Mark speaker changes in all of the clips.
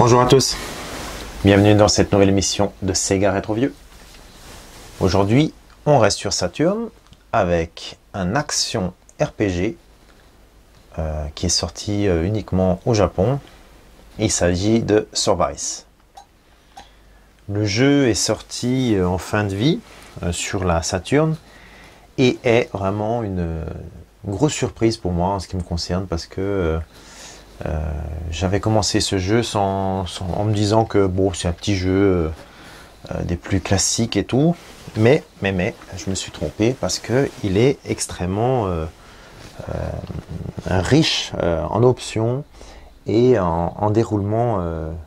Speaker 1: Bonjour à tous, bienvenue dans cette nouvelle émission de Sega Retro Vieux. Aujourd'hui, on reste sur Saturn avec un action RPG qui est sorti uniquement au Japon. Il s'agit de Survice. Le jeu est sorti en fin de vie sur la Saturn et est vraiment une grosse surprise pour moi en ce qui me concerne parce que j'avais commencé ce jeu en me disant que bon, c'est un petit jeu des plus classiques et tout, mais je me suis trompé parce que il est extrêmement riche en options et en déroulement,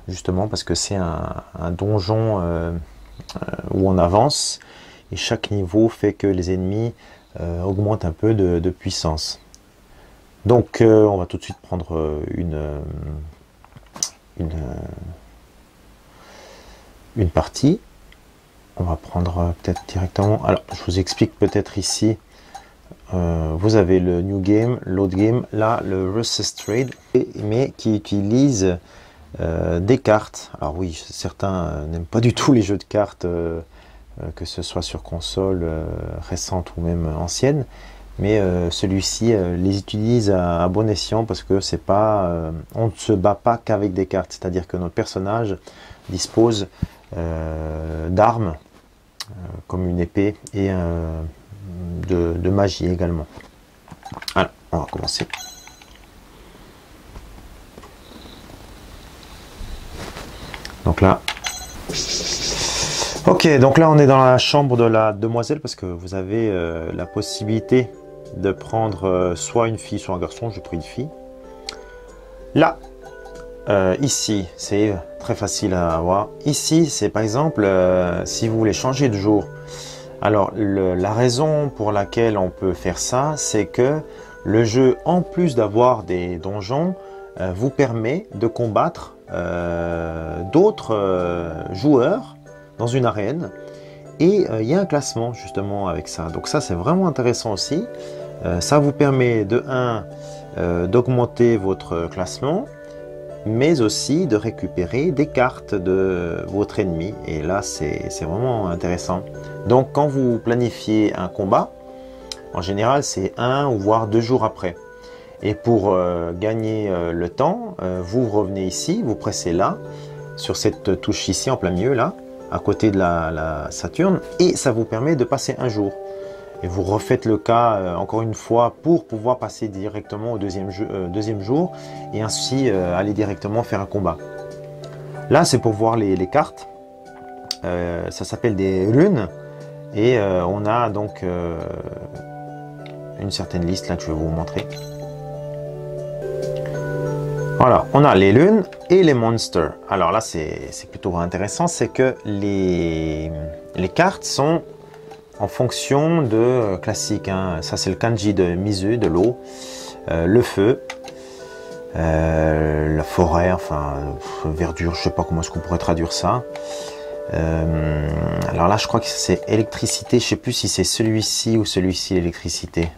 Speaker 1: justement parce que c'est un donjon où on avance et chaque niveau fait que les ennemis augmentent un peu de puissance. Donc on va tout de suite prendre une partie. On va prendre peut-être directement. Alors je vous explique peut-être ici. Vous avez le New Game, l'Old Game, là le Versus Trade, mais qui utilise des cartes. Alors oui, certains n'aiment pas du tout les jeux de cartes, que ce soit sur console récente ou même ancienne. Mais celui-ci les utilise à bon escient parce que c'est pas, on ne se bat pas qu'avec des cartes, c'est-à-dire que notre personnage dispose d'armes comme une épée et de magie également. Alors, on va commencer. Donc là, ok, donc là on est dans la chambre de la demoiselle parce que vous avez la possibilité de prendre soit une fille, soit un garçon. J'ai pris une fille. Là, ici, c'est très facile à avoir. Ici, c'est par exemple, si vous voulez changer de jour. Alors, la raison pour laquelle on peut faire ça, c'est que le jeu, en plus d'avoir des donjons, vous permet de combattre d'autres joueurs dans une arène. Et il y a un classement justement avec ça. Donc ça, c'est vraiment intéressant aussi. Ça vous permet de 1 d'augmenter votre classement, mais aussi de récupérer des cartes de votre ennemi. Et là, c'est vraiment intéressant. Donc quand vous planifiez un combat, en général, c'est 1 ou voire 2 jours après. Et pour gagner le temps, vous revenez ici, vous pressez là, sur cette touche ici en plein milieu, là, à côté de la Saturn, et ça vous permet de passer un jour. Et vous refaites le cas encore une fois pour pouvoir passer directement au deuxième jour et ainsi aller directement faire un combat. Là, c'est pour voir les cartes. Ça s'appelle des runes et on a donc une certaine liste là que je vais vous montrer. Voilà, on a les lunes et les monsters. Alors là, c'est plutôt intéressant, c'est que les cartes sont en fonction de classique, hein. Ça, c'est le kanji de Mizu, de l'eau, le feu, la forêt, enfin, verdure, je sais pas comment est-ce qu'on pourrait traduire ça. Alors là, je crois que c'est électricité, je sais plus si c'est celui-ci ou celui-ci, l'électricité.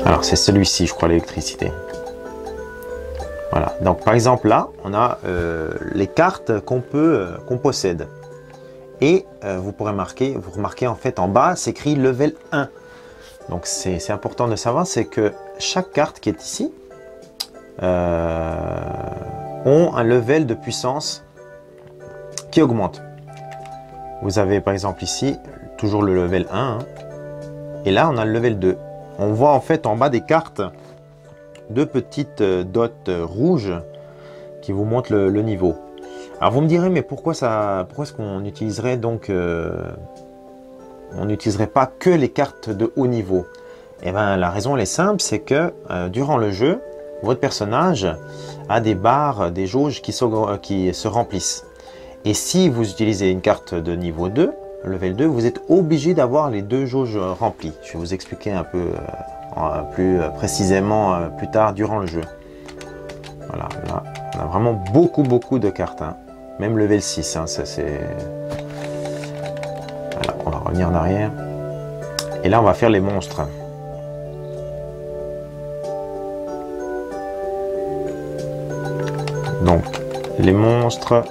Speaker 1: Alors c'est celui-ci, je crois, l'électricité. Voilà, donc par exemple là, on a les cartes qu'on possède. Et vous pourrez vous remarquez en fait en bas, c'est écrit level 1. Donc c'est important de savoir, c'est que chaque carte qui est ici ont un level de puissance qui augmente. Vous avez par exemple ici, toujours le level 1, hein, et là on a le level 2. On voit en fait en bas des cartes deux petites dots rouges qui vous montrent le niveau. Alors vous me direz, mais pourquoi est-ce qu'on utiliserait donc on n'utiliserait pas que les cartes de haut niveau? Et bien la raison elle est simple, c'est que durant le jeu, votre personnage a des barres, des jauges qui se remplissent. Et si vous utilisez une carte de niveau 2, level 2, vous êtes obligé d'avoir les 2 jauges remplies. Je vais vous expliquer un peu plus précisément plus tard durant le jeu. Voilà, là, on a vraiment beaucoup de cartes, hein. Même level 6, hein, voilà, on va revenir en arrière. Et là, on va faire les monstres. Donc, les monstres,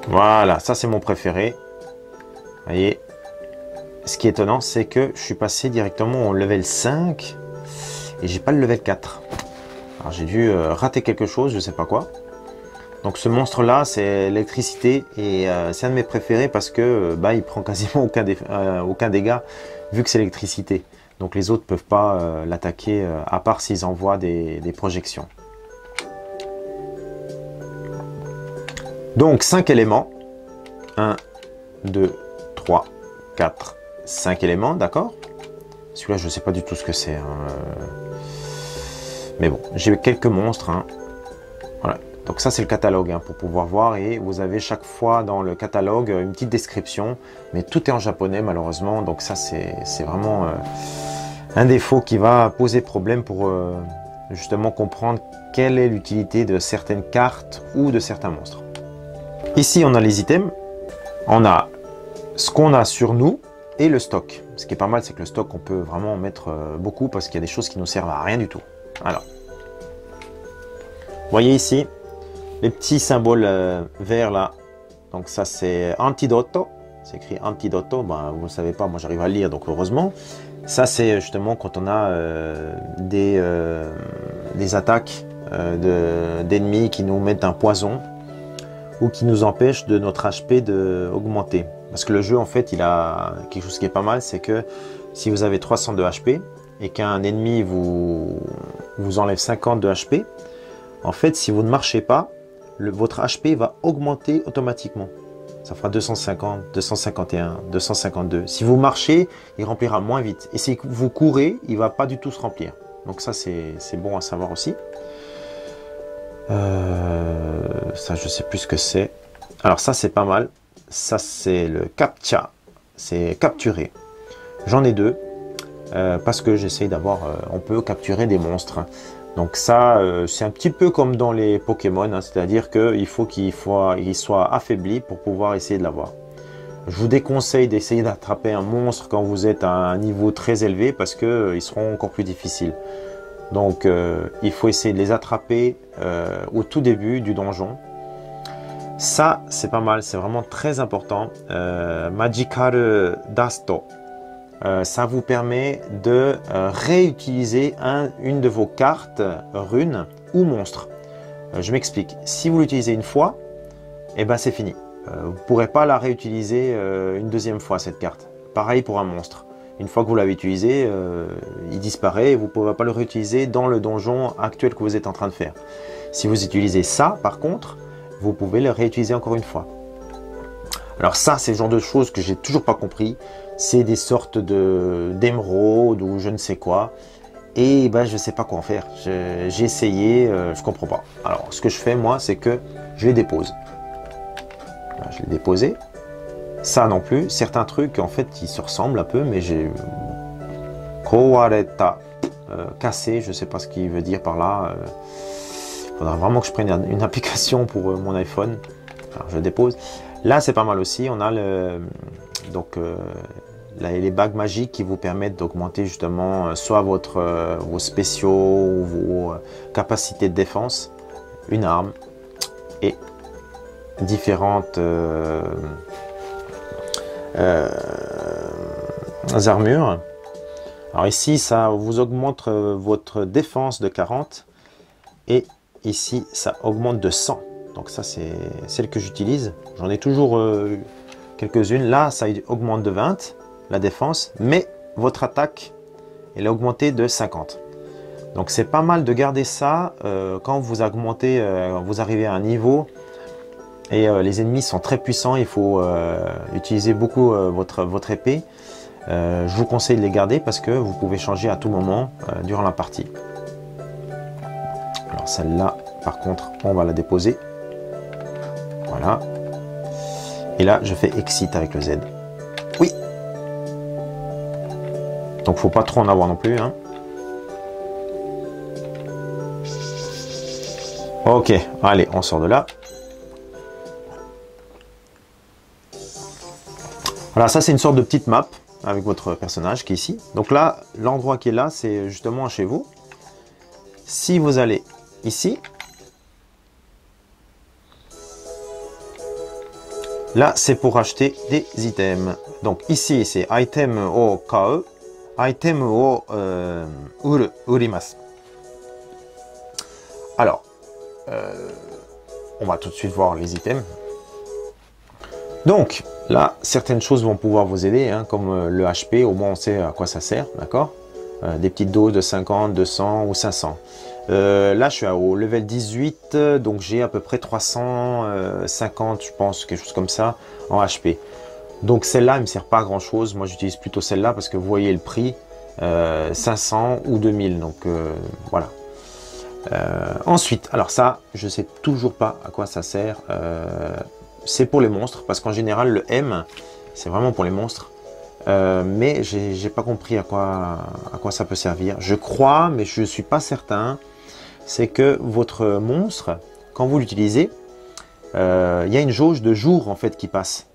Speaker 1: voilà, ça c'est mon préféré. Vous voyez, ce qui est étonnant, c'est que je suis passé directement au level 5 et j'ai pas le level 4. Alors j'ai dû rater quelque chose, je sais pas quoi. Donc ce monstre là, c'est l'électricité et c'est un de mes préférés parce que bah, il prend quasiment aucun dégât vu que c'est l'électricité. Donc les autres peuvent pas l'attaquer à part s'ils envoient des projections. Donc 5 éléments. 1, 2, 3, 4, 5 éléments, d'accord? Celui-là, je ne sais pas du tout ce que c'est. Hein. Mais bon, j'ai quelques monstres. Hein. Voilà. Donc ça, c'est le catalogue hein, pour pouvoir voir. Et vous avez chaque fois dans le catalogue une petite description. Mais tout est en japonais, malheureusement. Donc ça, c'est vraiment un défaut qui va poser problème pour justement comprendre quelle est l'utilité de certaines cartes ou de certains monstres. Ici, on a les items. On a ce qu'on a sur nous et le stock. Ce qui est pas mal, c'est que le stock, on peut vraiment en mettre beaucoup parce qu'il y a des choses qui nous servent à rien du tout. Alors, vous voyez ici les petits symboles verts là. Donc ça, c'est Antidoto. C'est écrit Antidoto. Ben, vous ne le savez pas, moi j'arrive à le lire, donc heureusement. Ça, c'est justement quand on a des attaques d'ennemis qui nous mettent un poison ou qui nous empêche de notre HP d'augmenter. Parce que le jeu, en fait, il a quelque chose qui est pas mal, c'est que si vous avez 300 de HP et qu'un ennemi vous enlève 50 de HP, en fait, si vous ne marchez pas, votre HP va augmenter automatiquement. Ça fera 250, 251, 252. Si vous marchez, il remplira moins vite. Et si vous courez, il ne va pas du tout se remplir. Donc ça, c'est bon à savoir aussi. Ça, je sais plus ce que c'est. Alors ça, c'est pas mal. Ça, c'est le captcha. C'est capturer. J'en ai deux. Parce que j'essaye d'avoir... on peut capturer des monstres. Donc ça, c'est un petit peu comme dans les Pokémon. Hein, c'est-à-dire qu'il faut qu'il soit affaibli pour pouvoir essayer de l'avoir. Je vous déconseille d'essayer d'attraper un monstre quand vous êtes à un niveau très élevé. Parce qu'ils seront encore plus difficiles. Donc, il faut essayer de les attraper au tout début du donjon. Ça, c'est pas mal, c'est vraiment très important. Magical Dasto. Ça vous permet de réutiliser une de vos cartes runes ou monstres. Je m'explique. Si vous l'utilisez une fois, eh ben c'est fini. Vous ne pourrez pas la réutiliser une deuxième fois, cette carte. Pareil pour un monstre. Une fois que vous l'avez utilisé, il disparaît et vous ne pourrez pas le réutiliser dans le donjon actuel que vous êtes en train de faire. Si vous utilisez ça, par contre, vous pouvez le réutiliser encore une fois. Alors ça, c'est le genre de choses que j'ai toujours pas compris. C'est des sortes d'émeraudes ou je ne sais quoi. Et ben, je ne sais pas quoi en faire. J'ai essayé, je comprends pas. Alors, ce que je fais, moi, c'est que je les dépose. Voilà, je les déposé. Ça non plus, certains trucs en fait ils se ressemblent un peu, mais j'ai Kowareta cassé, je sais pas ce qu'il veut dire par là. Il faudra vraiment que je prenne une application pour mon iPhone. Alors, je dépose. Là c'est pas mal aussi, on a les bagues magiques qui vous permettent d'augmenter justement soit vos spéciaux ou vos capacités de défense, une arme et différentes armures. Alors ici ça vous augmente votre défense de 40 et ici ça augmente de 100. Donc ça c'est celle que j'utilise. J'en ai toujours quelques-unes. Là ça augmente de 20 la défense, mais votre attaque elle est augmentée de 50. Donc c'est pas mal de garder ça quand vous augmentez, vous arrivez à un niveau. Et les ennemis sont très puissants, il faut utiliser beaucoup votre épée. Je vous conseille de les garder parce que vous pouvez changer à tout moment durant la partie. Alors celle-là, par contre, on va la déposer. Voilà. Et là, je fais exit avec le Z. Oui. Donc, faut pas trop en avoir non plus. Hein. Ok, allez, on sort de là. Voilà, ça c'est une sorte de petite map avec votre personnage qui est ici. Donc là, l'endroit qui est là, c'est justement chez vous. Si vous allez ici, Là, c'est pour acheter des items. Donc ici, c'est item o kau, item o urimasu. Alors, on va tout de suite voir les items. Donc, là, certaines choses vont pouvoir vous aider, hein, comme le HP, au moins on sait à quoi ça sert, d'accord? Des petites doses de 50, 200 ou 500. Là, je suis au level 18, donc j'ai à peu près 350, je pense, quelque chose comme ça, en HP. Donc celle-là, elle ne me sert pas à grand-chose. Moi, j'utilise plutôt celle-là parce que vous voyez le prix, 500 ou 2000, donc voilà. Ensuite, alors ça, je sais toujours pas à quoi ça sert. C'est pour les monstres, parce qu'en général, le M, c'est vraiment pour les monstres. Mais j'ai pas compris à quoi ça peut servir. Je crois, mais je suis pas certain. C'est que votre monstre, quand vous l'utilisez, il y a une jauge de jours en fait qui passe,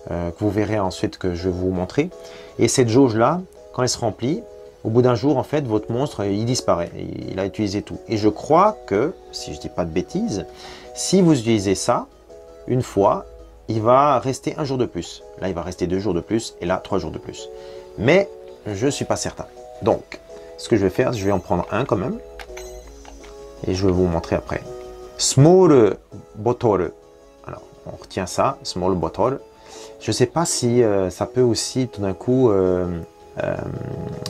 Speaker 1: que vous verrez ensuite, que je vais vous montrer. Et cette jauge là, quand elle se remplit, au bout d'un jour en fait, votre monstre il disparaît, il a utilisé tout. Et je crois que, si je dis pas de bêtises, si vous utilisez ça une fois, il va rester un jour de plus. Là, il va rester 2 jours de plus, et là 3 jours de plus. Mais je suis pas certain. Donc, ce que je vais faire, je vais en prendre un quand même. Et je vais vous montrer après. Small bottle. Alors, on retient ça, small bottle. Je ne sais pas si ça peut aussi tout d'un coup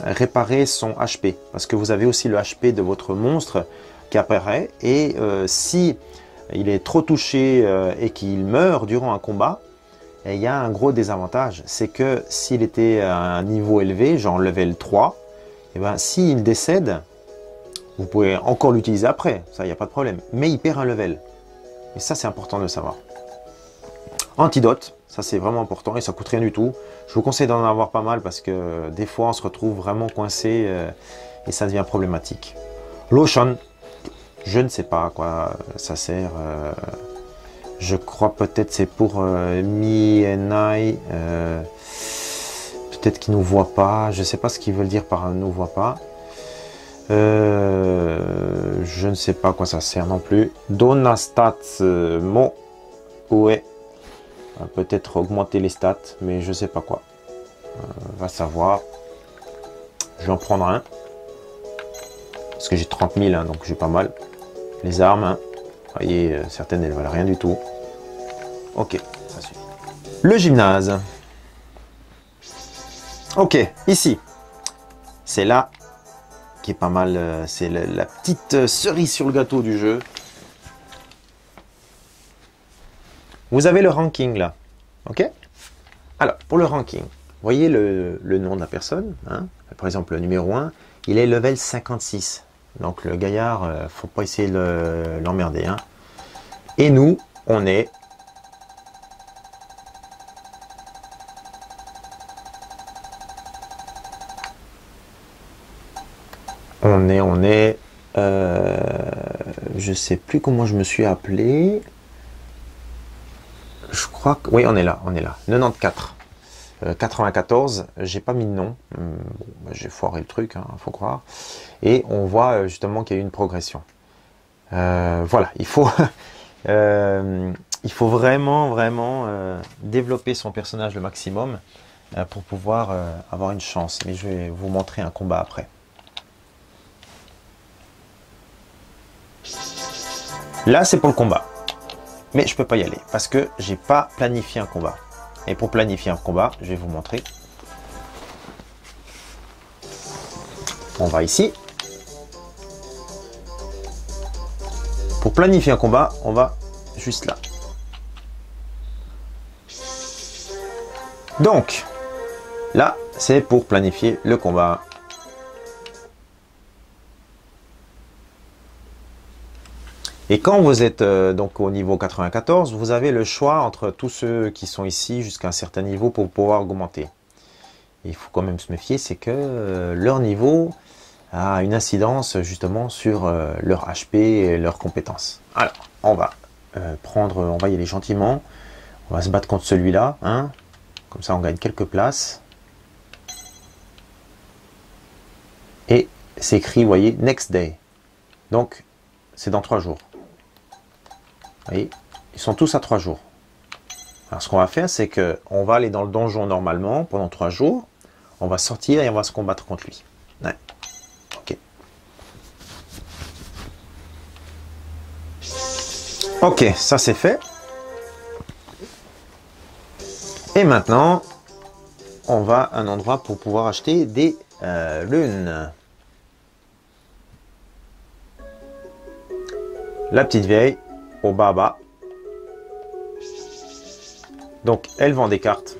Speaker 1: réparer son HP. Parce que vous avez aussi le HP de votre monstre qui apparaît. Et si il est trop touché et qu'il meurt durant un combat, il y a un gros désavantage. C'est que s'il était à un niveau élevé, genre level 3, et ben, s'il décède, vous pouvez encore l'utiliser après, ça, il n'y a pas de problème. Mais il perd un level. Et ça, c'est important de le savoir. Antidote, ça c'est vraiment important et ça coûte rien du tout. Je vous conseille d'en avoir pas mal parce que des fois, on se retrouve vraiment coincé et ça devient problématique. Lotion, je ne sais pas à quoi ça sert. Je crois peut-être c'est pour Mi and I. Peut-être qu'ils ne nous voient pas. Je ne sais pas ce qu'ils veulent dire par « nous voit pas ». Je ne sais pas à quoi ça sert non plus. Donna stats mo ouais. Peut-être augmenter les stats, mais je sais pas quoi. Va savoir. Je vais en prendre un. Parce que j'ai 30 000, hein, donc j'ai pas mal. Les armes, hein. Vous voyez, certaines elles valent rien du tout. Ok, ça suffit. Le gymnase. Ok, ici. C'est là qui est pas mal, c'est la petite cerise sur le gâteau du jeu. Vous avez le ranking là, ok? Alors, pour le ranking, vous voyez le nom de la personne, hein? Par exemple, le numéro 1, il est level 56. Donc le gaillard, faut pas essayer de l'emmerder, hein? Et nous, on est... je sais plus comment je me suis appelé. Je crois que... Oui, on est là. 94. 94, j'ai pas mis de nom. Bon, j'ai foiré le truc, hein, faut croire. Et on voit justement qu'il y a eu une progression. Voilà, il faut... il faut vraiment développer son personnage le maximum pour pouvoir avoir une chance. Mais je vais vous montrer un combat après. Là, c'est pour le combat. Mais je peux pas y aller parce que j'ai pas planifié un combat. Et pour planifier un combat, je vais vous montrer. On va ici. Pour planifier un combat, on va juste là. Donc, là, c'est pour planifier le combat. Et quand vous êtes donc au niveau 94, vous avez le choix entre tous ceux qui sont ici jusqu'à un certain niveau pour pouvoir augmenter. Et il faut quand même se méfier, c'est que leur niveau a une incidence justement sur leur HP et leurs compétences. Alors, on va on va y aller gentiment. On va se battre contre celui-là, hein. Comme ça, on gagne quelques places. Et c'est écrit, vous voyez, next day. Donc, c'est dans 3 jours. Vous voyez, ils sont tous à 3 jours. Alors ce qu'on va faire, c'est que on va aller dans le donjon normalement pendant 3 jours. On va sortir et on va se combattre contre lui. Ouais. Ok. Ok, ça c'est fait. Et maintenant, on va à un endroit pour pouvoir acheter des lunes. La petite vieille, au bas. Donc, elle vend des cartes.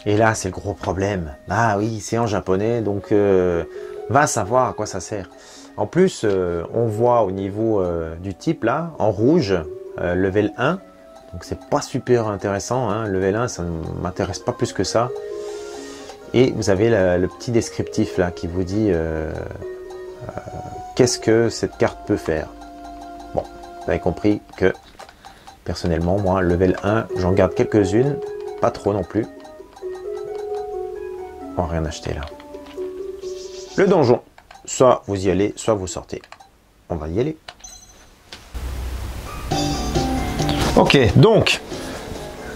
Speaker 1: Et là, c'est le gros problème. Ah oui, c'est en japonais, donc va savoir à quoi ça sert. En plus, on voit au niveau du type, là, en rouge, level 1. Donc, c'est pas super intéressant. Hein. Level 1, ça ne m'intéresse pas plus que ça. Et vous avez le petit descriptif, là, qui vous dit qu'est-ce que cette carte peut faire. Bon, vous avez compris que, personnellement, moi, level 1, j'en garde quelques-unes. Pas trop non plus. On va rien acheter là. Le donjon. Soit vous y allez, soit vous sortez. On va y aller. Ok, donc,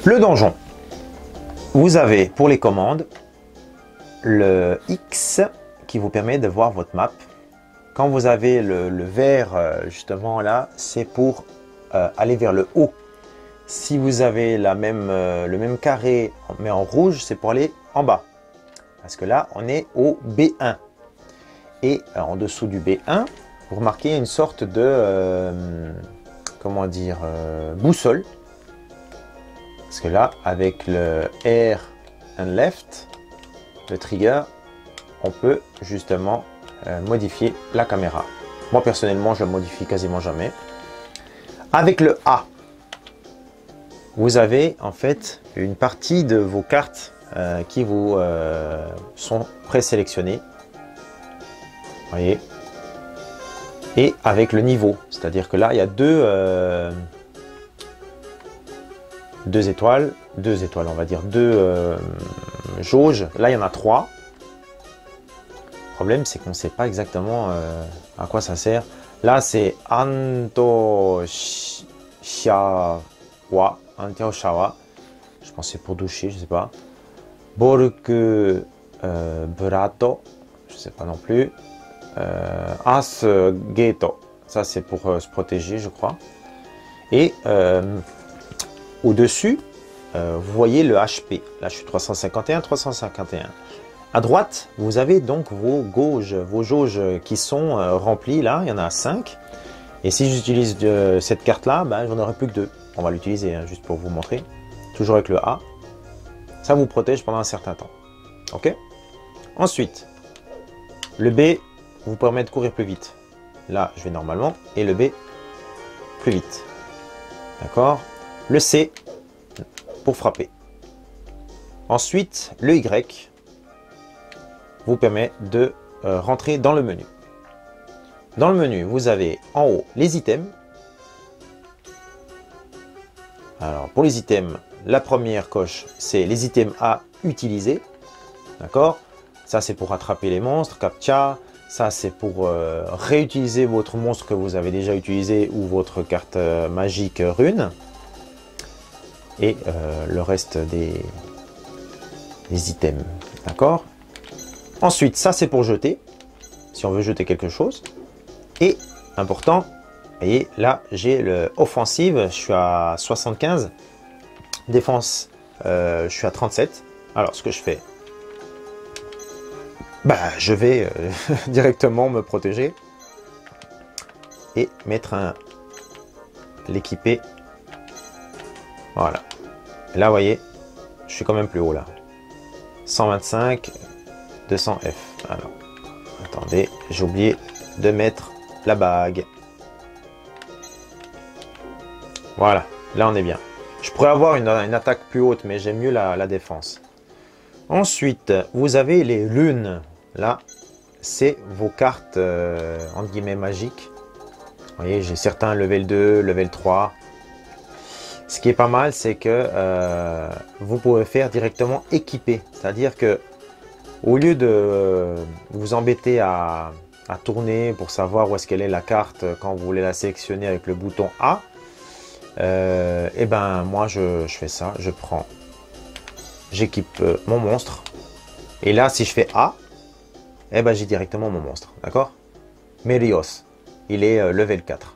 Speaker 1: le donjon. Vous avez pour les commandes le X qui vous permet de voir votre map. Quand vous avez le vert justement là, c'est pour aller vers le haut. Si vous avez le même carré mais en rouge, c'est pour aller en bas. Parce que là, on est au B1. Et en dessous du B1, vous remarquez une sorte de, comment dire, boussole. Parce que là, avec le R and left, le trigger, on peut justement modifier la caméra. Moi, personnellement, je ne modifie quasiment jamais. Avec le A, vous avez en fait une partie de vos cartes qui vous sont présélectionnés. Voyez. Et avec le niveau, c'est-à-dire que là, il y a deux étoiles, on va dire, deux jauges. Là, il y en a 3. Le problème, c'est qu'on ne sait pas exactement à quoi ça sert. Là, c'est Anto Shawa. Je pense que c'est pour doucher, je ne sais pas. Borku Brato, je ne sais pas non plus. As Geto, ça c'est pour se protéger, je crois. Et au-dessus, vous voyez le HP. Là, je suis 351, 351. À droite, vous avez donc vos jauges qui sont remplies. Là, il y en a 5. Et si j'utilise cette carte-là, ben, j'en aurai plus que 2. On va l'utiliser hein, juste pour vous montrer. Toujours avec le A. Ça vous protège pendant un certain temps. Ok. Ensuite, le B vous permet de courir plus vite. Là, je vais normalement. Et le B, plus vite. D'accord. Le C, pour frapper. Ensuite, le Y vous permet de rentrer dans le menu. Dans le menu, vous avez en haut les items. Alors, pour les items, la première coche, c'est les items à utiliser. D'accord. Ça, c'est pour attraper les monstres, captcha. Ça, c'est pour réutiliser votre monstre que vous avez déjà utilisé ou votre carte magique rune. Et le reste des items. D'accord. Ensuite, ça, c'est pour jeter. Si on veut jeter quelque chose. Et, important, vous voyez, là, j'ai le offensive. Je suis à 75. Défense, je suis à 37. Alors, ce que je fais, bah, je vais directement me protéger et mettre l'équiper. Voilà. Là, vous voyez, je suis quand même plus haut là. 125, 200 F. Alors, attendez, j'ai oublié de mettre la bague. Voilà, là on est bien. Je pourrais avoir une attaque plus haute, mais j'aime mieux la défense. Ensuite, vous avez les lunes. Là, c'est vos cartes, entre guillemets, magiques. Vous voyez, j'ai certains level 2, level 3. Ce qui est pas mal, c'est que vous pouvez faire directement équiper. C'est-à-dire que au lieu de vous embêter à tourner pour savoir où est-ce qu'elle est la carte quand vous voulez la sélectionner avec le bouton A, Et ben moi je fais ça, je prends, j'équipe mon monstre. Et là si je fais A, et ben j'ai directement mon monstre, d'accord? Merios, il est level 4.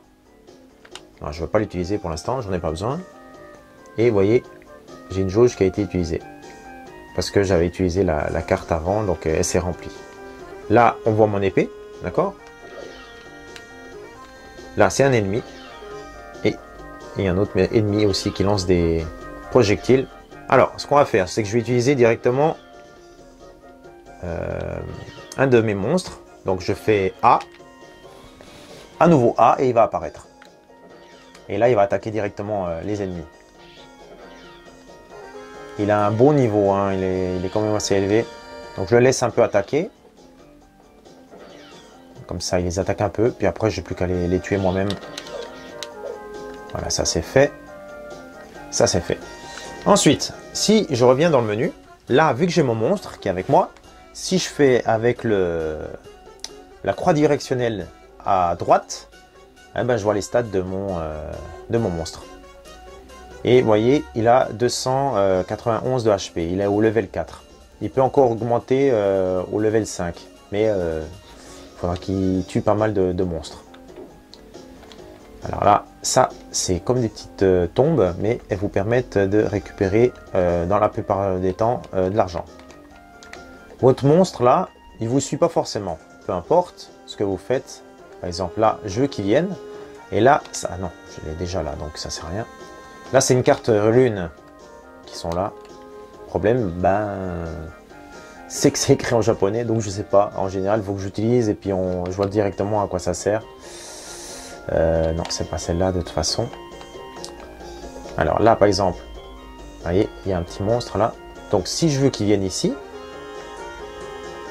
Speaker 1: Alors, je ne vais pas l'utiliser pour l'instant, j'en ai pas besoin. Et vous voyez, j'ai une jauge qui a été utilisée. Parce que j'avais utilisé la carte avant, donc elle s'est remplie. Là, on voit mon épée, d'accord? Là, c'est un ennemi. Et il y a un autre ennemi aussi qui lance des projectiles. Alors, ce qu'on va faire, c'est que je vais utiliser directement un de mes monstres. Donc, je fais A. À nouveau A et il va apparaître. Et là, il va attaquer directement les ennemis. Il a un bon niveau, hein, il est quand même assez élevé. Donc je le laisse un peu attaquer. Comme ça, il les attaque un peu. Puis après, j'ai plus qu'à les tuer moi-même. Voilà, ça c'est fait. Ça c'est fait. Ensuite, si je reviens dans le menu, là, vu que j'ai mon monstre qui est avec moi, si je fais avec la croix directionnelle à droite, eh ben, je vois les stats de mon monstre. Et vous voyez, il a 291 de HP, il est au level 4. Il peut encore augmenter au level 5, mais il faudra qu'il tue pas mal de monstres. Alors là, ça, c'est comme des petites tombes, mais elles vous permettent de récupérer dans la plupart des temps de l'argent. Votre monstre là, il vous suit pas forcément, peu importe ce que vous faites. Par exemple là, je veux qu'il vienne, et là, ça, non, je l'ai déjà là, donc ça sert à rien. Là, c'est une carte rune qui sont là. Problème, ben, c'est que c'est écrit en japonais, donc je sais pas. En général, il faut que j'utilise et puis je vois directement à quoi ça sert. Non, c'est pas celle-là de toute façon. Alors là, par exemple, vous voyez, il y a un petit monstre là. Donc, si je veux qu'il vienne ici,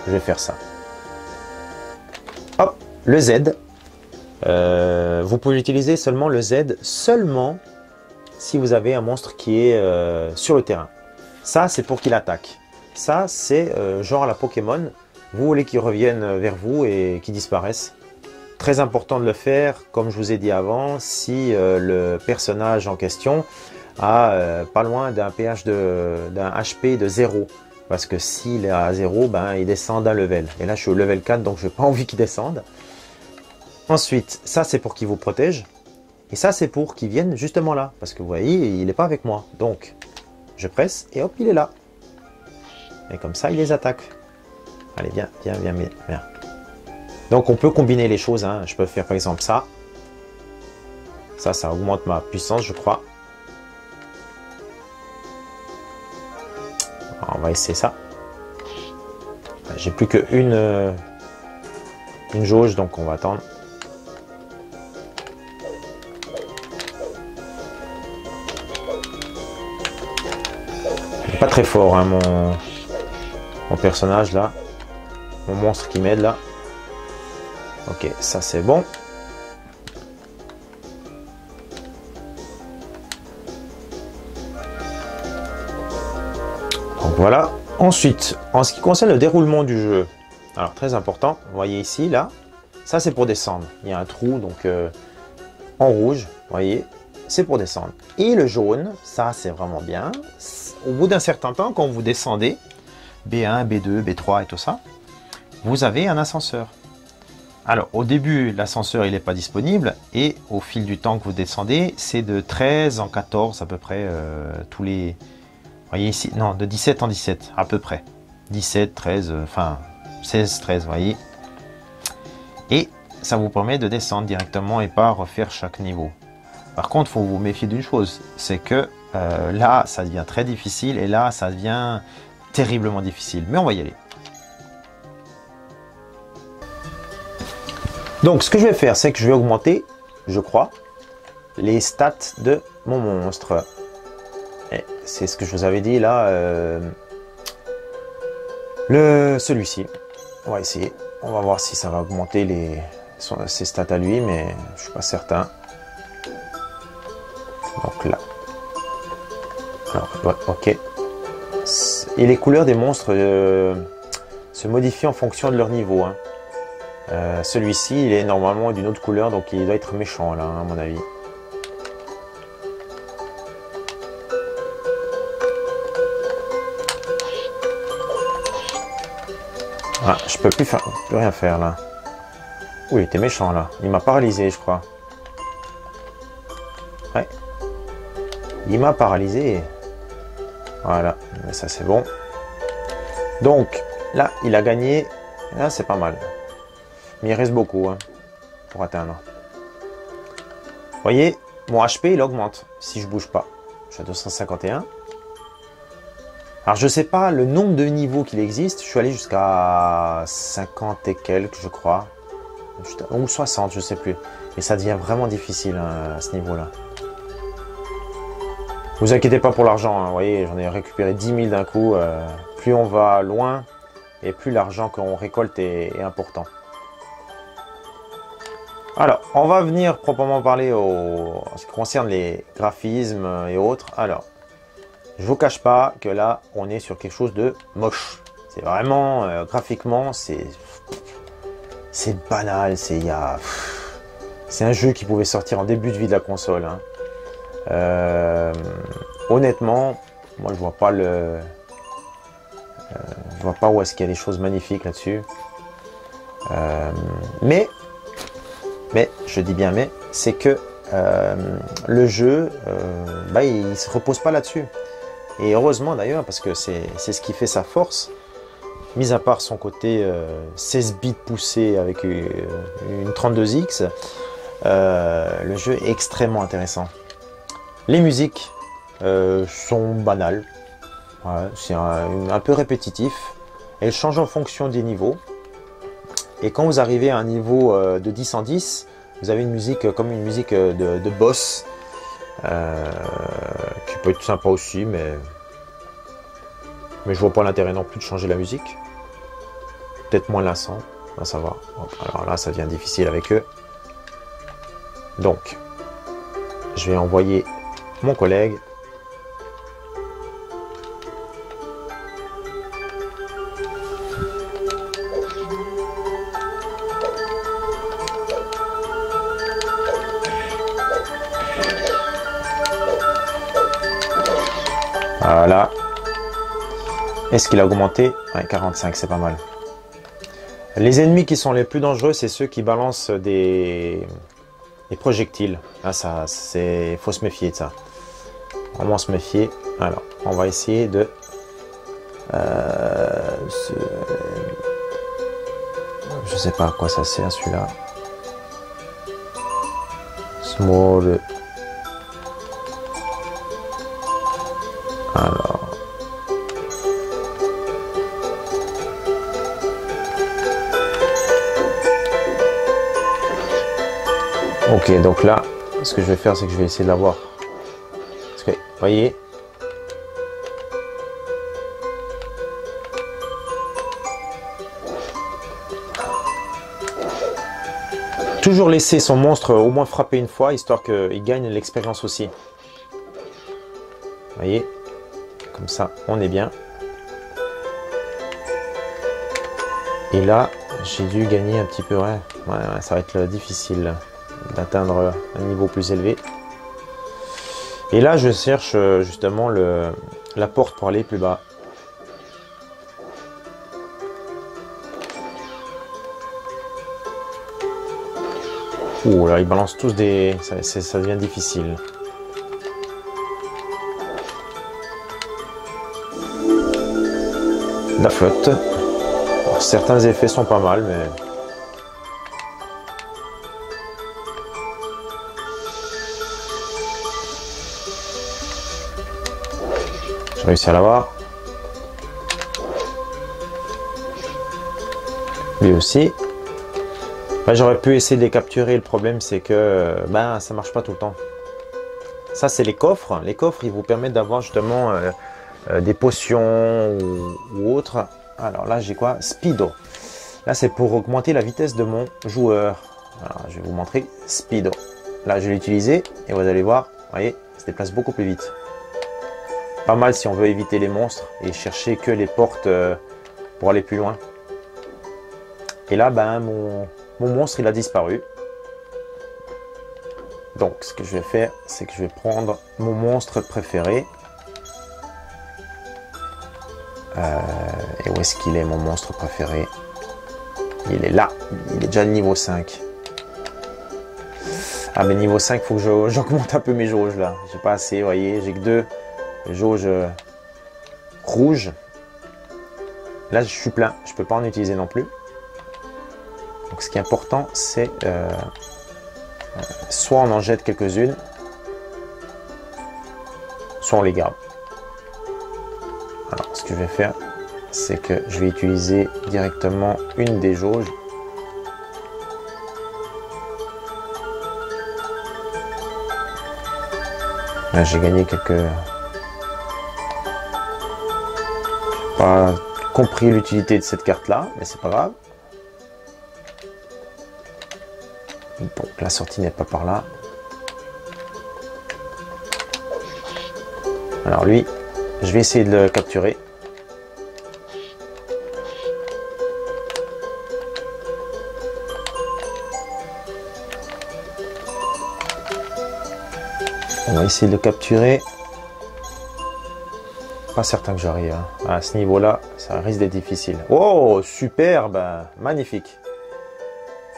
Speaker 1: je vais faire ça. Hop, le Z. Vous pouvez utiliser seulement le Z seulement si vous avez un monstre qui est sur le terrain. Ça, c'est pour qu'il attaque. Ça, c'est genre la Pokémon. Vous voulez qu'il revienne vers vous et qu'il disparaisse. Très important de le faire, comme je vous ai dit avant, si le personnage en question a pas loin d'un d'un HP de 0. Parce que s'il est à 0, ben, il descend d'un level. Et là, je suis au level 4, donc je n'ai pas envie qu'il descende. Ensuite, ça, c'est pour qu'il vous protège. Et ça, c'est pour qu'il vienne justement là. Parce que vous voyez, il n'est pas avec moi. Donc, je presse et hop, il est là. Et comme ça, il les attaque. Allez, viens, viens, viens, viens. Donc, on peut combiner les choses. Hein. Je peux faire par exemple ça. Ça augmente ma puissance, je crois. Alors, on va essayer ça. J'ai plus qu'une une jauge, donc on va attendre. Pas très fort hein, mon personnage là, mon monstre qui m'aide là. Ok, ça c'est bon. Donc voilà. Ensuite, en ce qui concerne le déroulement du jeu, alors très important, vous voyez ici là, ça c'est pour descendre. Il y a un trou donc en rouge, vous voyez, c'est pour descendre. Et le jaune, ça c'est vraiment bien. Au bout d'un certain temps, quand vous descendez, B1, B2, B3 et tout ça, vous avez un ascenseur. Alors, au début, l'ascenseur, il n'est pas disponible. Et au fil du temps que vous descendez, c'est de 13 en 14 à peu près tous les... Vous voyez ici, non, de 17 en 17 à peu près. 17, 13, enfin 16, 13, vous voyez. Et ça vous permet de descendre directement et pas refaire chaque niveau. Par contre, il faut vous méfier d'une chose, c'est que là, ça devient très difficile et là, ça devient terriblement difficile. Mais on va y aller. Donc, ce que je vais faire, c'est que je vais augmenter, je crois, les stats de mon monstre. C'est ce que je vous avais dit là. Celui-ci. On va essayer. On va voir si ça va augmenter ses stats à lui, mais je suis pas certain. Donc là. Alors, ok. Et les couleurs des monstres se modifient en fonction de leur niveau. Hein. Celui-ci, il est normalement d'une autre couleur, donc il doit être méchant là, à mon avis. Ah, je peux plus faire, plus rien faire là. Oui, il était méchant là. Il m'a paralysé, je crois. Ouais. Il m'a paralysé. Voilà, mais ça c'est bon. Donc, là, il a gagné. Là, c'est pas mal. Mais il reste beaucoup hein, pour atteindre. Vous voyez, mon HP, il augmente si je bouge pas. Je suis à 251. Alors, je sais pas le nombre de niveaux qu'il existe. Je suis allé jusqu'à 50 et quelques, je crois. Ou 60, je sais plus. Et ça devient vraiment difficile hein, à ce niveau-là. Vous inquiétez pas pour l'argent, hein, vous voyez, j'en ai récupéré 10 000 d'un coup. Plus on va loin, et plus l'argent qu'on récolte est important. Alors, on va venir proprement parler en ce qui concerne les graphismes et autres. Alors, je vous cache pas que là, on est sur quelque chose de moche. C'est vraiment, graphiquement, c'est banal. C'est un jeu qui pouvait sortir en début de vie de la console. Hein. Honnêtement, moi je vois pas je vois pas où est-ce qu'il y a des choses magnifiques là-dessus. Mais je dis bien mais, c'est que le jeu, il se repose pas là-dessus. Et heureusement d'ailleurs, parce que c'est ce qui fait sa force. Mis à part son côté 16 bits poussé avec une 32X, le jeu est extrêmement intéressant. Les musiques sont banales, ouais, c'est un peu répétitif. Elles changent en fonction des niveaux. Et quand vous arrivez à un niveau de 10 en 10, vous avez une musique comme une musique de boss, qui peut être sympa aussi, mais je vois pas l'intérêt non plus de changer la musique. Peut-être moins lassant, là ça va. Alors là, ça devient difficile avec eux. Donc, je vais envoyer mon collègue. Voilà. Est-ce qu'il a augmenté? Ouais, 45, c'est pas mal. Les ennemis qui sont les plus dangereux, c'est ceux qui balancent des projectiles. Ah, ça, faut se méfier de ça. Vraiment se méfier. Alors, on va essayer de... je sais pas à quoi ça sert celui-là. Small. Alors. Ok, donc là, ce que je vais faire, c'est que je vais essayer de l'avoir. Parce que, vous voyez, toujours laisser son monstre au moins frapper une fois, histoire qu'il gagne l'expérience aussi. Vous voyez, comme ça, on est bien. Et là, j'ai dû gagner un petit peu, ouais, ça va être difficile d'atteindre un niveau plus élevé. Et là, je cherche justement la porte pour aller plus bas. Ouh là, ils balancent tous des... Ça devient difficile. La flotte. Alors, certains effets sont pas mal, mais... J'ai réussi à l'avoir. Lui aussi. J'aurais pu essayer de les capturer. Le problème, c'est que ça marche pas tout le temps. Ça, c'est les coffres. Les coffres, ils vous permettent d'avoir justement des potions ou autres. Alors là, j'ai quoi? Speedo. Là, c'est pour augmenter la vitesse de mon joueur. Alors, je vais vous montrer Speedo. Là, je l'ai utilisé et vous allez voir, vous voyez, il se déplace beaucoup plus vite. Pas mal si on veut éviter les monstres et chercher que les portes pour aller plus loin. Et là, mon monstre, il a disparu. Donc, ce que je vais faire, c'est que je vais prendre mon monstre préféré. Et où est-ce qu'il est, mon monstre préféré? Il est là. Il est déjà niveau 5. Ah mais niveau 5, il faut que j'augmente un peu mes jauges là. J'ai pas assez, vous voyez, j'ai que 2 jauges rouges. Là je suis plein, je peux pas en utiliser non plus. Donc ce qui est important, c'est soit on en jette quelques-unes, soit on les garde. Alors ce que je vais faire, c'est que je vais utiliser directement une des jauges. Là j'ai gagné quelques... Pas compris l'utilité de cette carte là, mais c'est pas grave. Donc la sortie n'est pas par là. Alors lui, je vais essayer de le capturer. On va essayer de le capturer. Pas certain que j'arrive. Hein. À ce niveau-là, ça risque d'être difficile. Oh, superbe, magnifique.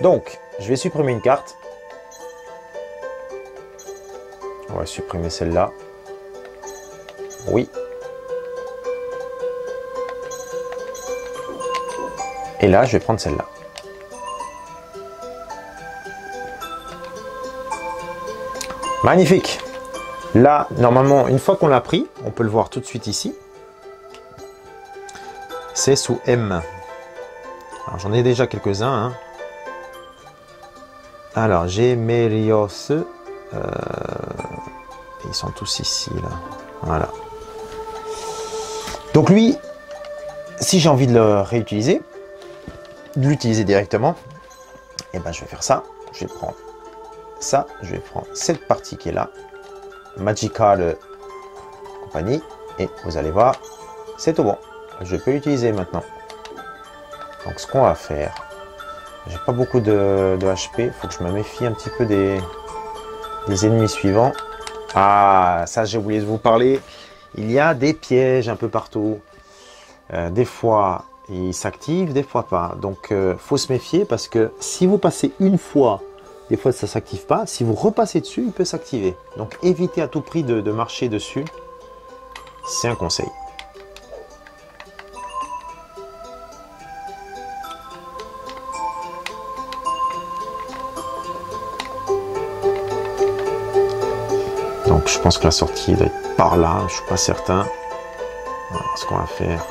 Speaker 1: Donc, je vais supprimer une carte. On va supprimer celle-là. Oui. Et là, je vais prendre celle-là. Magnifique. Là, normalement, une fois qu'on l'a pris, on peut le voir tout de suite ici. C'est sous M. Alors, j'en ai déjà quelques-uns. Hein. Alors, j'ai Melios. Ils sont tous ici, là. Voilà. Donc lui, si j'ai envie de le réutiliser, de l'utiliser directement, et ben je vais faire ça. Je vais prendre ça. Je vais prendre cette partie qui est là. Magical compagnie. Et vous allez voir, c'est tout bon. Je peux l'utiliser maintenant. Donc ce qu'on va faire, j'ai pas beaucoup de HP, il faut que je me méfie un petit peu des ennemis suivants. Ah, ça j'ai oublié de vous parler. Il y a des pièges un peu partout. Des fois, ils s'activent, des fois pas. Donc, faut se méfier parce que si vous passez une fois, des fois ça s'active pas. Si vous repassez dessus, il peut s'activer. Donc, évitez à tout prix de marcher dessus. C'est un conseil. Donc je pense que la sortie doit être par là, je suis pas certain. Voilà ce qu'on va faire.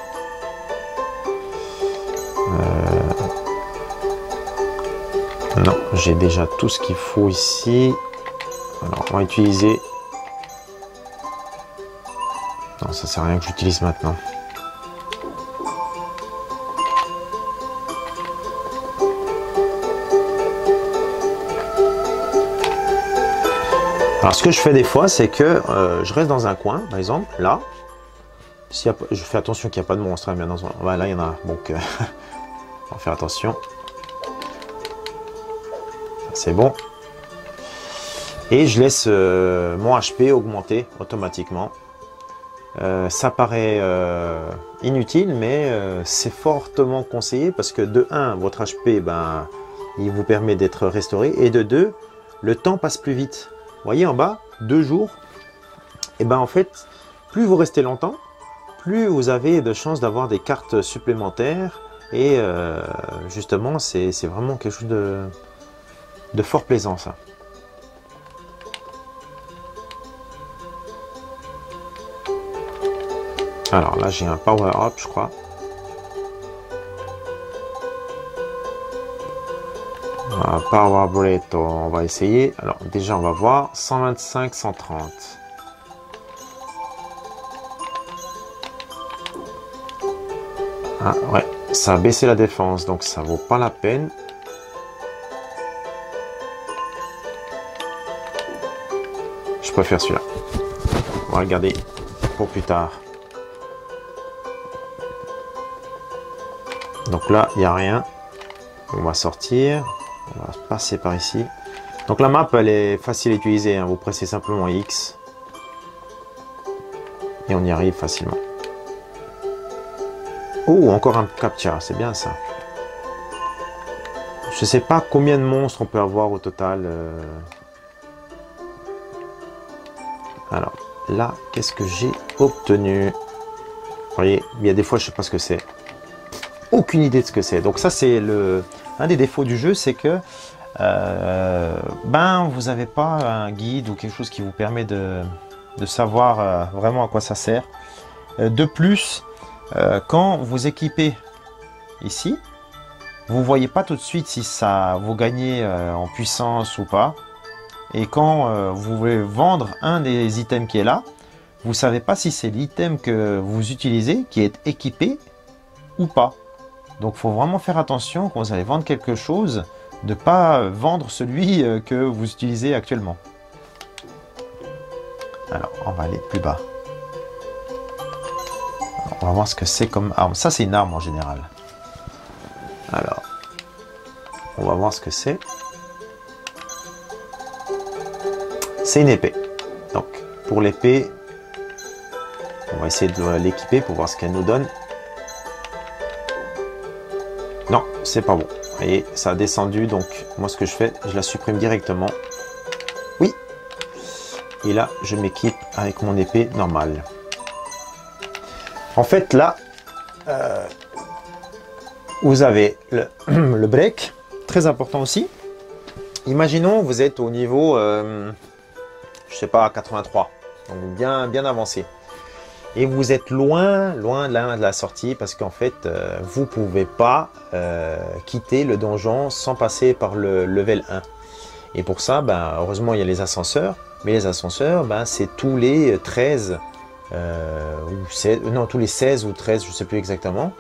Speaker 1: Non, j'ai déjà tout ce qu'il faut ici. Alors on va utiliser. Non, ça sert à rien que j'utilise maintenant. Alors ce que je fais des fois, c'est que je reste dans un coin, par exemple, là. Si je fais attention qu'il n'y a pas de monstre, hein, bien dans voilà, là il y en a, donc on va faire attention. C'est bon. Et je laisse mon HP augmenter automatiquement. Ça paraît inutile, mais c'est fortement conseillé parce que de 1, votre HP, ben, il vous permet d'être restauré, et de 2, le temps passe plus vite. Vous voyez en bas, 2 jours, et ben en fait, plus vous restez longtemps, plus vous avez de chances d'avoir des cartes supplémentaires, et justement, c'est vraiment quelque chose de fort plaisant, ça. Alors là, j'ai un power up, je crois. Power Bullet, on va essayer. Alors déjà, on va voir 125, 130. Ah ouais, ça a baissé la défense, donc ça vaut pas la peine. Je préfère celui-là. On va le garder pour plus tard. Donc là, il n'y a rien. On va sortir. On va passer par ici. Donc la map, elle est facile à utiliser. Hein. Vous pressez simplement X. Et on y arrive facilement. Oh, encore un captcha. C'est bien ça. Je sais pas combien de monstres on peut avoir au total. Alors là, qu'est-ce que j'ai obtenu? Vous voyez, il y a des fois, je sais pas ce que c'est. Aucune idée de ce que c'est. Donc ça, c'est un des défauts du jeu, c'est que vous n'avez pas un guide ou quelque chose qui vous permet de savoir vraiment à quoi ça sert. De plus, quand vous équipez ici, vous voyez pas tout de suite si ça vous gagnez en puissance ou pas. Et quand vous voulez vendre un des items qui est là, vous savez pas si c'est l'item que vous utilisez qui est équipé ou pas. Donc il faut vraiment faire attention quand vous allez vendre quelque chose, de ne pas vendre celui que vous utilisez actuellement. Alors on va aller plus bas. Alors, on va voir ce que c'est comme arme. Ça c'est une arme en général. Alors, on va voir ce que c'est. C'est une épée. Donc, pour l'épée, on va essayer de l'équiper pour voir ce qu'elle nous donne. Non, c'est pas bon. Vous voyez, ça a descendu. Donc, moi, ce que je fais, je la supprime directement. Oui. Et là, je m'équipe avec mon épée normale. En fait, là, vous avez le break, très important aussi. Imaginons vous êtes au niveau, je sais pas, 83, donc bien avancé. Et vous êtes loin de la sortie parce qu'en fait, vous pouvez pas quitter le donjon sans passer par le level 1. Et pour ça, heureusement, il y a les ascenseurs. Mais les ascenseurs, c'est tous les 13, ou 16, non, tous les 16 ou 13, je ne sais plus exactement.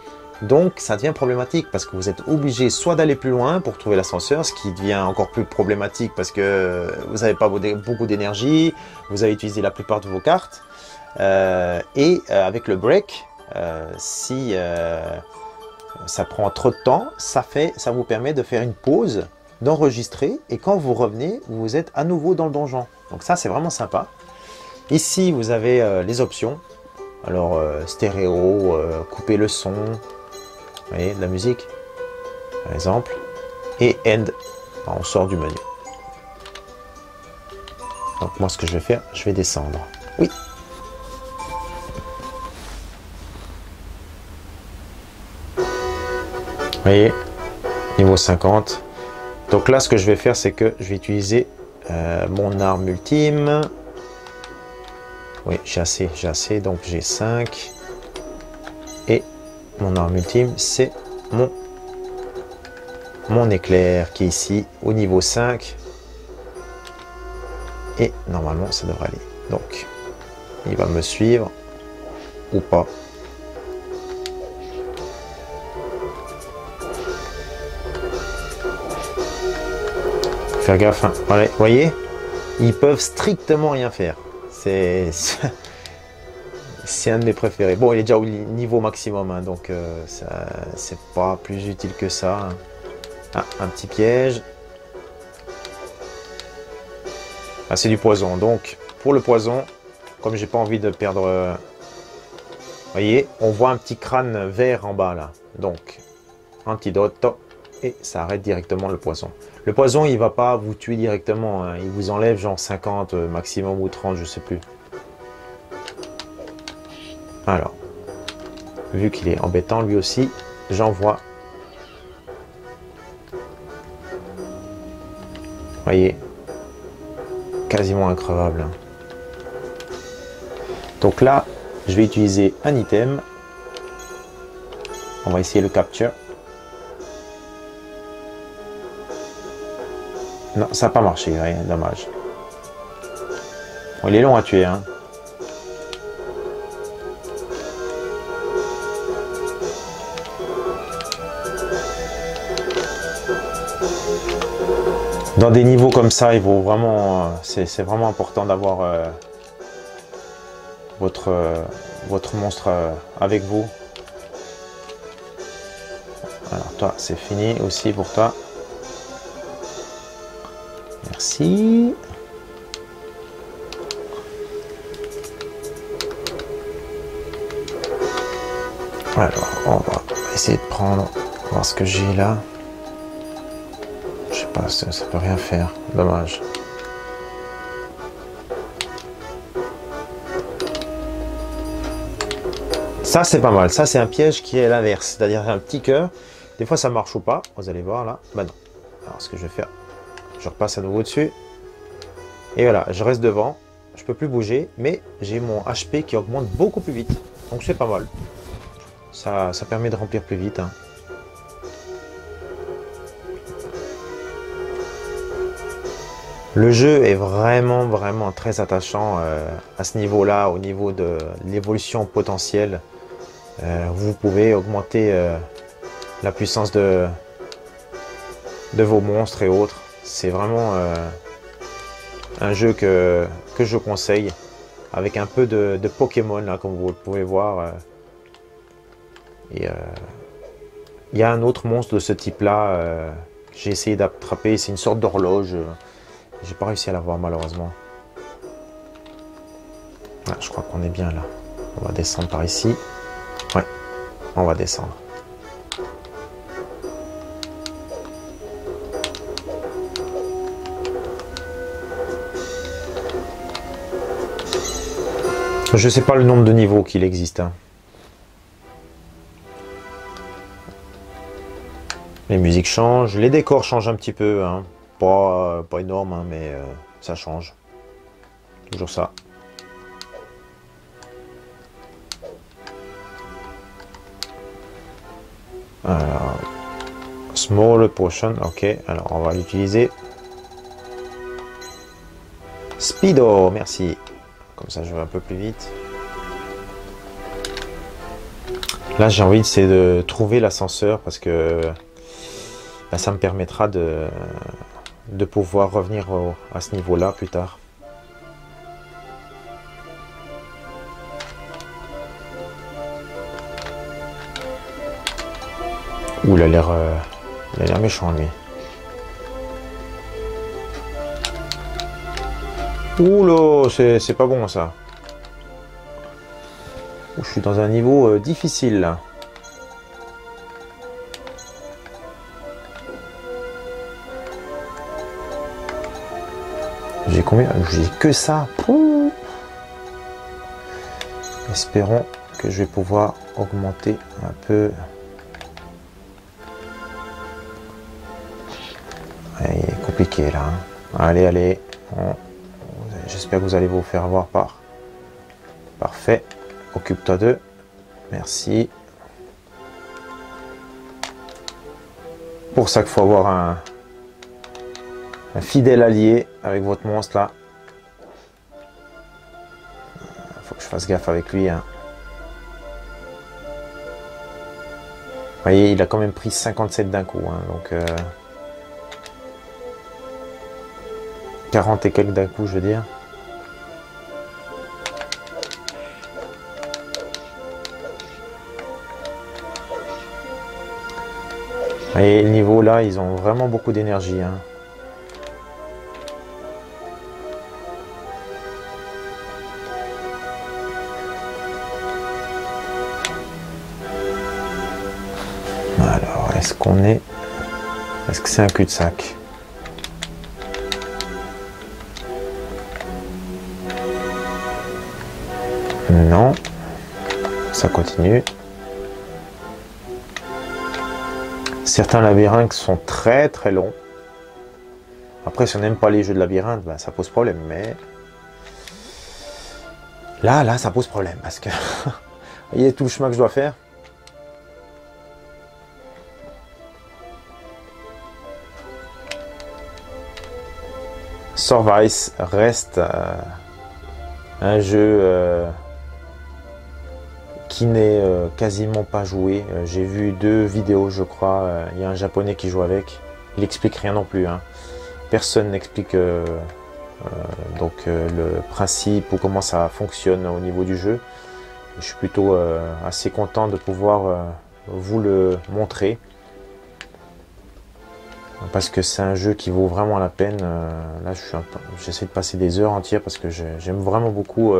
Speaker 1: Donc ça devient problématique parce que vous êtes obligé soit d'aller plus loin pour trouver l'ascenseur, ce qui devient encore plus problématique parce que vous n'avez pas beaucoup d'énergie, vous avez utilisé la plupart de vos cartes. Avec le break, si ça prend trop de temps, ça vous permet de faire une pause, d'enregistrer, et quand vous revenez, vous êtes à nouveau dans le donjon. Donc ça, c'est vraiment sympa. Ici, vous avez les options. Alors, stéréo, couper le son, vous voyez, de la musique, par exemple. Et end, on sort du menu. Donc moi, ce que je vais faire, je vais descendre. Oui. Vous voyez, niveau 50. Donc là, ce que je vais faire, c'est que je vais utiliser mon arme ultime. Oui, j'ai assez, donc j'ai 5. Et mon arme ultime, c'est mon éclair qui est ici au niveau 5. Et normalement, ça devrait aller. Donc, il va me suivre ou pas. Faire gaffe, hein. Voilà, vous voyez, ils peuvent strictement rien faire. C'est un de mes préférés. Bon, il est déjà au niveau maximum, hein, donc c'est pas plus utile que ça. Ah, un petit piège. Ah, c'est du poison. Donc, pour le poison, comme j'ai pas envie de perdre... Vous voyez, on voit un petit crâne vert en bas, là. Donc, antidote. Et ça arrête directement le poison. Le poison, il va pas vous tuer directement, hein. Il vous enlève genre 50 maximum ou 30, je sais plus. Alors, vu qu'il est embêtant lui aussi, j'envoie. Voyez, quasiment increvable. Donc là, je vais utiliser un item. On va essayer le capture. Non, ça n'a pas marché, ouais, dommage. Bon, il est long à tuer, hein. Dans des niveaux comme ça, il faut vraiment, c'est vraiment important d'avoir votre monstre avec vous. Alors toi, c'est fini aussi pour toi. Merci. Alors, on va essayer de prendre, voir ce que j'ai là. Ah, ça peut rien faire, dommage. Ça c'est pas mal, ça c'est un piège qui est l'inverse, c'est-à-dire un petit cœur. Des fois ça marche ou pas, vous allez voir là. Bah non. Alors ce que je vais faire, je repasse à nouveau dessus. Et voilà, je reste devant, je peux plus bouger, mais j'ai mon HP qui augmente beaucoup plus vite. Donc c'est pas mal. Ça permet de remplir plus vite, hein. Le jeu est vraiment très attachant à ce niveau-là, au niveau de l'évolution potentielle. Vous pouvez augmenter la puissance de vos monstres et autres. C'est vraiment un jeu que je conseille, avec un peu de Pokémon, là, comme vous le pouvez voir. Et il y a un autre monstre de ce type-là. J'ai essayé d'attraper, c'est une sorte d'horloge. J'ai pas réussi à l'avoir malheureusement. Ah, je crois qu'on est bien là. On va descendre par ici. Ouais, on va descendre. Je sais pas le nombre de niveaux qu'il existe, hein. Les musiques changent, les décors changent un petit peu, hein. Pas énorme, hein, mais ça change. Toujours ça. Alors, small potion, ok. Alors, on va l'utiliser. Speedo, merci. Comme ça, je vais un peu plus vite. Là, j'ai envie de trouver l'ascenseur parce que bah, ça me permettra de pouvoir revenir à ce niveau-là plus tard. Ouh, il a l'air méchant, lui. Ouh là, c'est pas bon, ça. Je suis dans un niveau difficile, là. J'ai combien? J'ai que ça. Pouh. Espérons que je vais pouvoir augmenter un peu. Il est compliqué là, hein. Allez, allez. J'espère que vous allez vous faire avoir par. Parfait. Occupe-toi d'eux. Merci. Pour ça qu'il faut avoir un fidèle allié avec votre monstre là. Faut que je fasse gaffe avec lui, hein. Vous voyez, il a quand même pris 57 d'un coup, hein, donc 40 et quelques d'un coup, je veux dire. Vous voyez, le niveau là, ils ont vraiment beaucoup d'énergie, hein. Alors, est-ce qu'on est... Est-ce que c'est un cul-de-sac? Non. Ça continue. Certains labyrinthes sont très longs. Après, si on n'aime pas les jeux de labyrinthe, ben, ça pose problème. Mais là, ça pose problème parce que vous voyez tout le chemin que je dois faire. Survice reste un jeu qui n'est quasiment pas joué. J'ai vu 2 vidéos, je crois. Il y a un japonais qui joue avec. Il explique rien non plus, hein. Personne n'explique donc le principe ou comment ça fonctionne au niveau du jeu. Je suis plutôt assez content de pouvoir vous le montrer. Parce que c'est un jeu qui vaut vraiment la peine. Là, j'essaie de passer des heures entières parce que j'aime vraiment beaucoup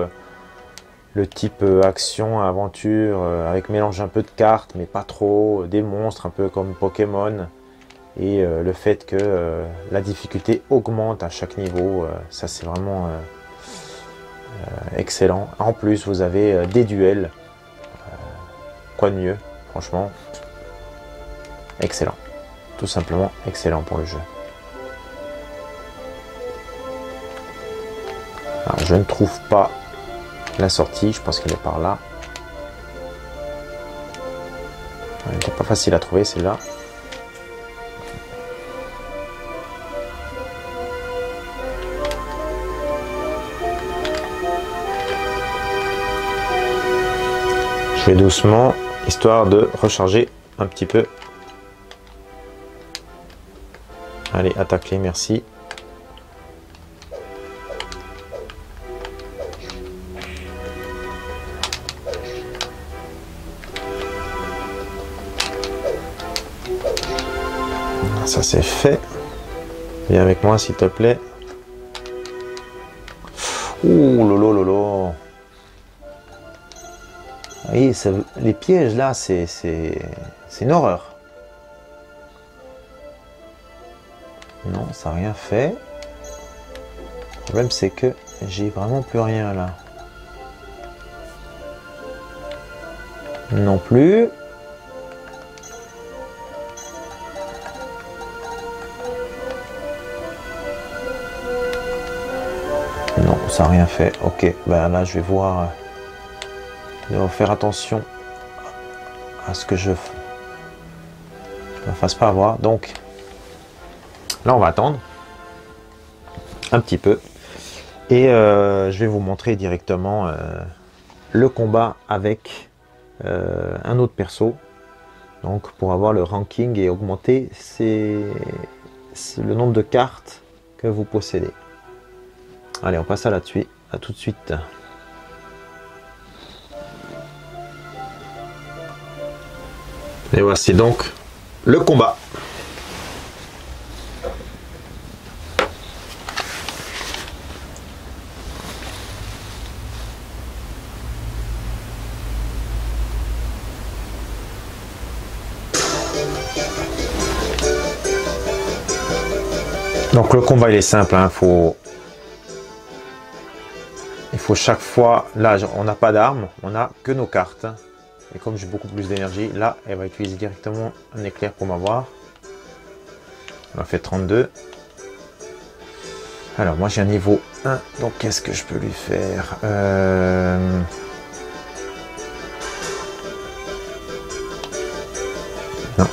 Speaker 1: le type action, aventure, avec mélange un peu de cartes, mais pas trop, des monstres, un peu comme Pokémon. Et le fait que la difficulté augmente à chaque niveau, ça c'est vraiment excellent. En plus, vous avez des duels. Quoi de mieux, franchement. Excellent. Tout simplement excellent pour le jeu. Alors, je ne trouve pas la sortie, je pense qu'elle est par là. Elle n'est pas facile à trouver celle-là. Je vais doucement, histoire de recharger un petit peu. Allez, attaque-les, merci. Ça c'est fait. Viens avec moi s'il te plaît. Ouh lolo lolo. Oui, les pièges là, c'est une horreur. Non, ça n'a rien fait. Le problème c'est que j'ai vraiment plus rien là. Non plus. Non, ça n'a rien fait. Ok, ben là je vais voir. Je dois faire attention à ce que je ne me fasse pas avoir. Donc là on va attendre un petit peu. Et je vais vous montrer directement le combat avec un autre perso. Donc pour avoir le ranking et augmenter le nombre de cartes que vous possédez. Allez, on passe à là-dessus. À tout de suite. Et voici donc le combat. Donc le combat il est simple, hein. Il faut chaque fois, là on n'a pas d'armes, on n'a que nos cartes. Et comme j'ai beaucoup plus d'énergie, là elle va utiliser directement un éclair pour m'avoir. On a fait 32. Alors moi j'ai un niveau 1, donc qu'est-ce que je peux lui faire Non,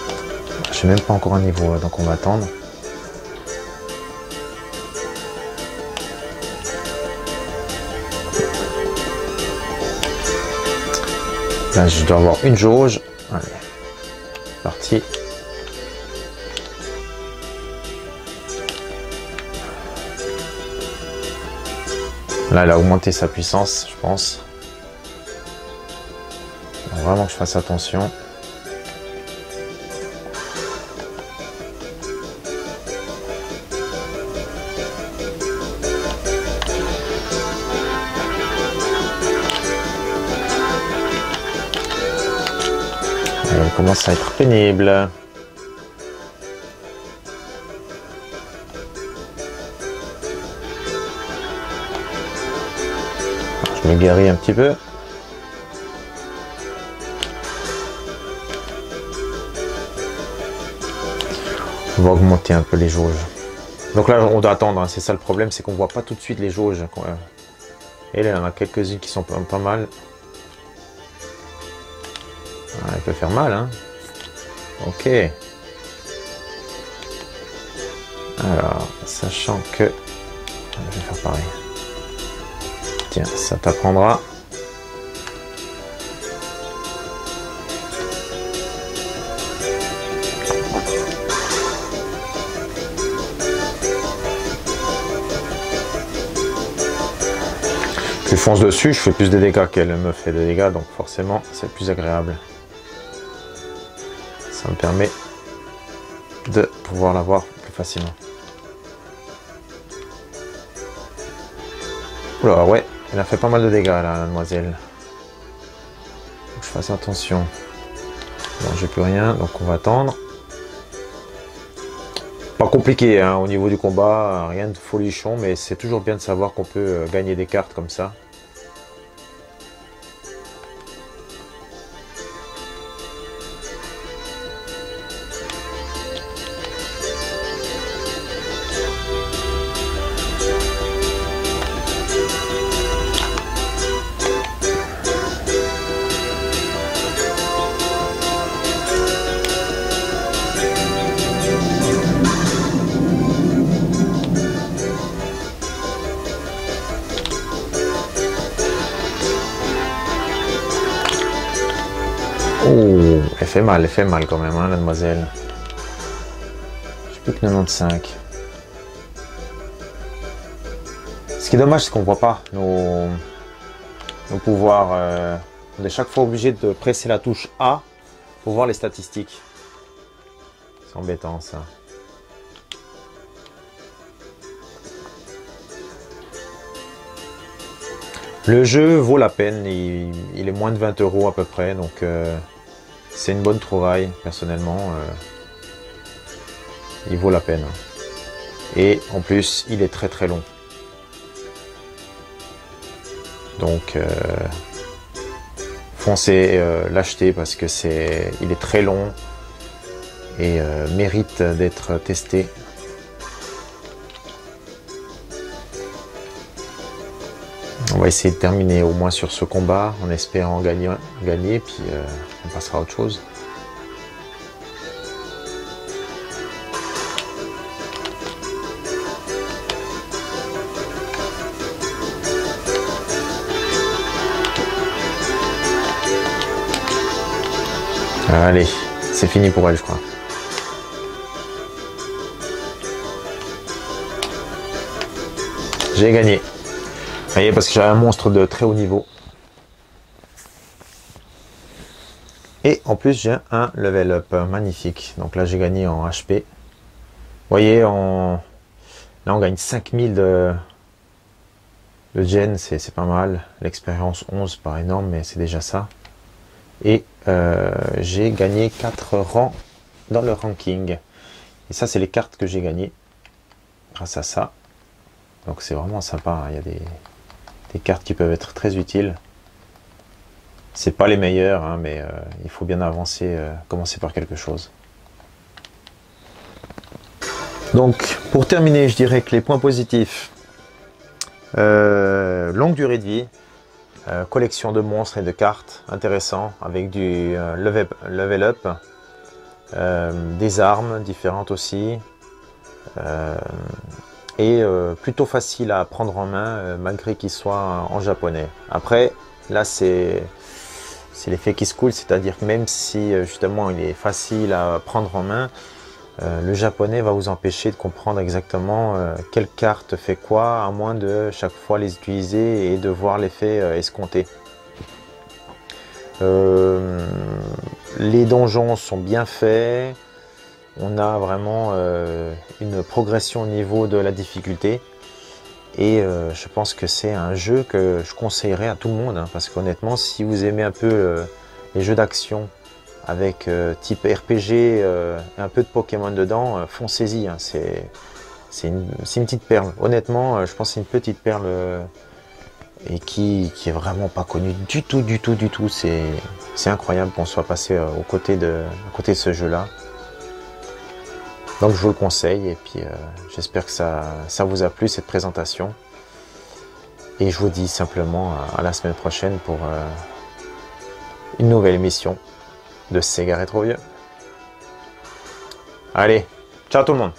Speaker 1: je n'ai même pas encore un niveau, donc on va attendre. Là, je dois avoir une jauge. Allez, parti. Là, elle a augmenté sa puissance, je pense. Il faut vraiment que je fasse attention. Elle commence à être pénible. Je me guéris un petit peu. On va augmenter un peu les jauges. Donc là, on doit attendre, hein. C'est ça le problème, c'est qu'on voit pas tout de suite les jauges. Et là, il y en a quelques-unes qui sont pas mal. Ah, elle peut faire mal, hein. Ok. Alors, sachant que... Je vais faire pareil. Tiens, ça t'apprendra. Je fonce dessus, je fais plus de dégâts qu'elle me fait de dégâts, donc forcément, c'est plus agréable. Ça me permet de pouvoir l'avoir plus facilement. Oula, ouais, elle a fait pas mal de dégâts là, la demoiselle. Faut que je fasse attention. Bon, j'ai plus rien, donc on va attendre. Pas compliqué hein, au niveau du combat, rien de folichon, mais c'est toujours bien de savoir qu'on peut gagner des cartes comme ça. Oh, elle fait mal quand même, hein, la demoiselle. J'ai plus que 95. Ce qui est dommage, c'est qu'on voit pas nos pouvoirs. On est chaque fois obligé de presser la touche A pour voir les statistiques. C'est embêtant ça. Le jeu vaut la peine, il est moins de 20 € à peu près, donc c'est une bonne trouvaille, personnellement. Il vaut la peine. Et en plus, il est très très long. Donc, foncez l'acheter parce que il est très long et mérite d'être testé. On va essayer de terminer au moins sur ce combat en espérant gagner puis on passera à autre chose. Allez, c'est fini pour elle, je crois. J'ai gagné. Vous voyez, parce que j'ai un monstre de très haut niveau. Et en plus, j'ai un level up magnifique. Donc là, j'ai gagné en HP. Vous voyez, là, on gagne 5000 de gen, c'est pas mal. L'expérience 11, pas énorme, mais c'est déjà ça. Et j'ai gagné 4 rangs dans le ranking. Et ça, c'est les cartes que j'ai gagnées grâce à ça. Donc c'est vraiment sympa. Il y a des cartes qui peuvent être très utiles. C'est pas les meilleures, hein, mais il faut bien avancer, commencer par quelque chose. Donc pour terminer, je dirais que les points positifs, longue durée de vie, collection de monstres et de cartes intéressant avec du level up, des armes différentes aussi, et plutôt facile à prendre en main malgré qu'il soit en japonais. Après là c'est l'effet qui se coule, c'est-à-dire que même si justement il est facile à prendre en main, le japonais va vous empêcher de comprendre exactement quelle carte fait quoi, à moins de chaque fois les utiliser et de voir l'effet escompté. Les donjons sont bien faits, on a vraiment une progression au niveau de la difficulté et je pense que c'est un jeu que je conseillerais à tout le monde, hein, parce qu'honnêtement, si vous aimez un peu les jeux d'action avec type RPG et un peu de Pokémon dedans, foncez-y, hein, c'est une petite perle. Honnêtement, je pense que c'est une petite perle et qui est vraiment pas connue du tout. C'est incroyable qu'on soit passé à côté de ce jeu-là. Donc je vous le conseille et puis j'espère que ça vous a plu cette présentation. Et je vous dis simplement à la semaine prochaine pour une nouvelle émission de Sega Rétro Vieux. Allez, ciao tout le monde!